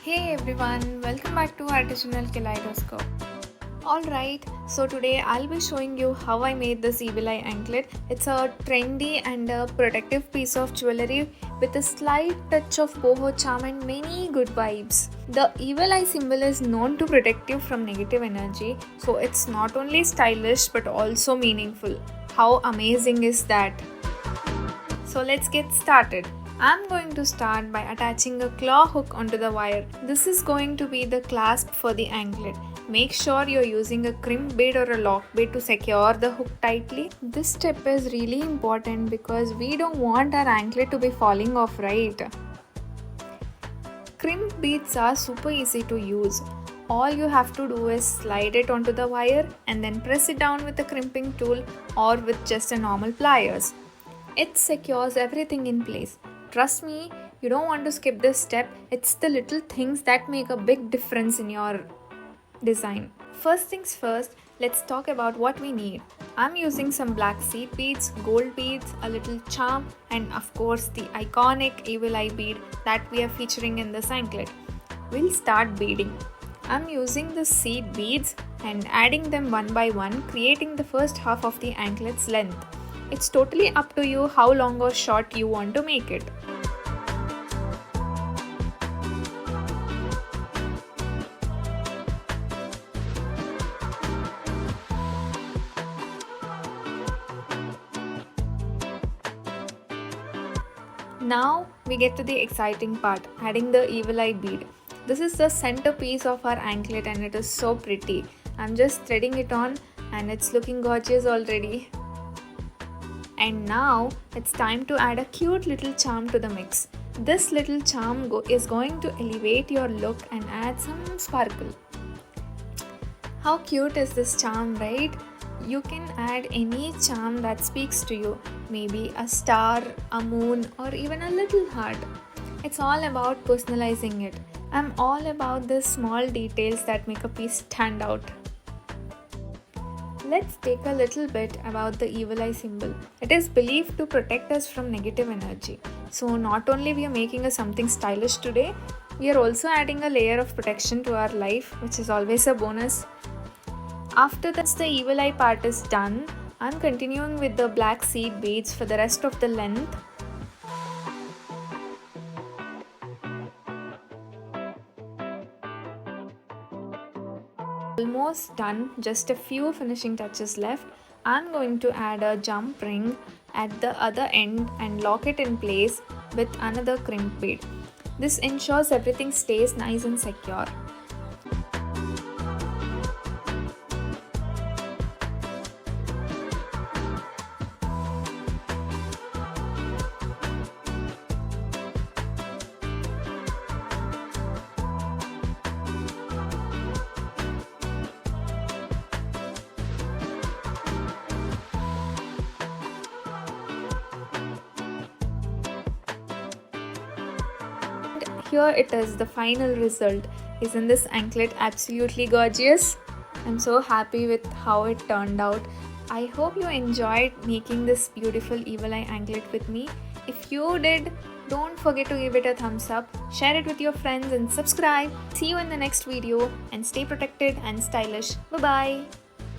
Hey everyone, welcome back to Artisanal Kaleidoscope. Alright, so today I'll be showing you how I made this evil eye anklet. It's a trendy and a protective piece of jewelry with a slight touch of boho charm and many good vibes. The evil eye symbol is known to protect you from negative energy, so it's not only stylish but also meaningful. How amazing is that? So let's get started. I'm going to start by attaching a claw hook onto the wire. This is going to be the clasp for the anklet. Make sure you're using a crimp bead or a lock bead to secure the hook tightly. This step is really important because we don't want our anklet to be falling off, right? Crimp beads are super easy to use. All you have to do is slide it onto the wire and then press it down with a crimping tool or with just a normal pliers. It secures everything in place. Trust me, you don't want to skip this step. It's the little things that make a big difference in your design. First things first, let's talk about what we need. I'm using some black seed beads, gold beads, a little charm, and of course the iconic evil eye bead that we are featuring in this anklet. We'll start beading. I'm using the seed beads and adding them one by one, creating the first half of the anklet's length. It's totally up to you how long or short you want to make it. Now we get to the exciting part, adding the evil eye bead. This is the centerpiece of our anklet and it is so pretty. I'm just threading it on and it's looking gorgeous already. And now it's time to add a cute little charm to the mix. This little charm is going to elevate your look and add some sparkle. How cute is this charm, right? You can add any charm that speaks to you. Maybe a star, a moon, or even a little heart. It's all about personalizing it. I'm all about the small details that make a piece stand out. Let's take a little bit about the evil eye symbol. It is believed to protect us from negative energy. So not only we are making a something stylish today, we are also adding a layer of protection to our life, which is always a bonus. After that, the evil eye part is done, I'm continuing with the black seed beads for the rest of the length. Almost done, just a few finishing touches left. I'm going to add a jump ring at the other end and lock it in place with another crimp bead. This ensures everything stays nice and secure. Here it is, the final result. Isn't this anklet absolutely gorgeous? I'm so happy with how it turned out. I hope you enjoyed making this beautiful evil eye anklet with me. If you did, don't forget to give it a thumbs up, share it with your friends and subscribe. See you in the next video and stay protected and stylish. Bye bye.